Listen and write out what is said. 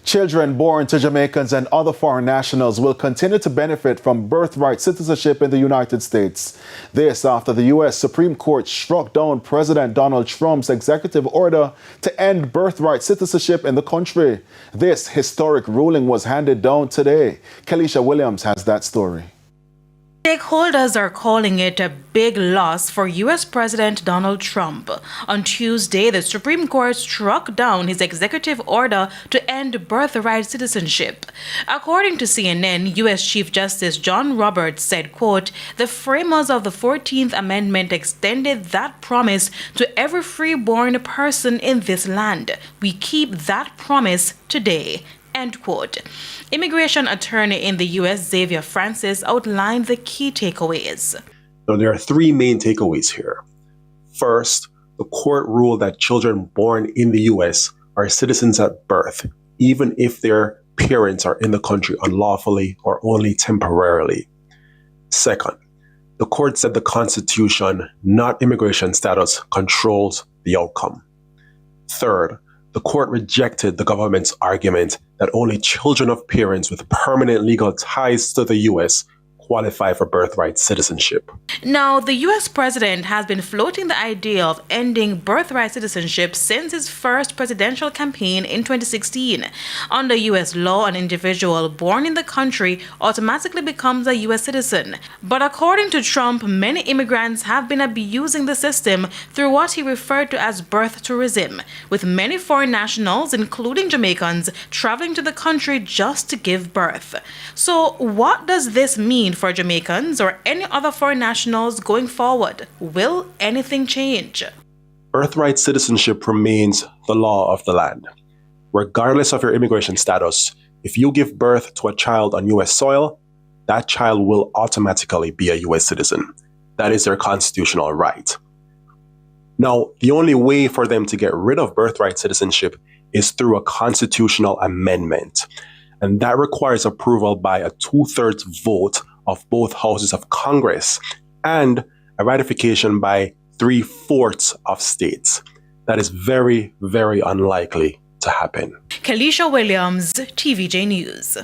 Children born to Jamaicans and other foreign nationals will continue to benefit from birthright citizenship in the United States. This after the U.S. Supreme Court struck down President Donald Trump's executive order to end birthright citizenship in the country. This historic ruling was handed down today. Kelesha Williams has that story. Stakeholders are calling it a big loss for U.S. President Donald Trump. On Tuesday, the Supreme Court struck down his executive order to end birthright citizenship. According to CNN, U.S. Chief Justice John Roberts said, quote, "The framers of the 14th Amendment extended that promise to every freeborn person in this land. We keep that promise today." End quote. Immigration attorney in the U.S. Xavier Francis outlined the key takeaways. So there are three main takeaways here. First, the court ruled that children born in the U.S. are citizens at birth, even if their parents are in the country unlawfully or only temporarily. Second, the court said the Constitution, not immigration status, controls the outcome. Third, the court rejected the government's argument that only children of parents with permanent legal ties to the U.S. qualify for birthright citizenship. Now, the U.S. president has been floating the idea of ending birthright citizenship since his first presidential campaign in 2016. Under U.S. law, an individual born in the country automatically becomes a U.S. citizen. But according to Trump, many immigrants have been abusing the system through what he referred to as birth tourism, with many foreign nationals, including Jamaicans, traveling to the country just to give birth. So what does this mean for Jamaicans or any other foreign nationals going forward? Will anything change? Birthright citizenship remains the law of the land. Regardless of your immigration status, if you give birth to a child on U.S. soil, that child will automatically be a U.S. citizen. That is their constitutional right. Now, the only way for them to get rid of birthright citizenship is through a constitutional amendment. And that requires approval by a 2/3 vote of both houses of Congress and a ratification by 3/4 of states. That is very, very unlikely to happen. Kelesha Williams, TVJ News.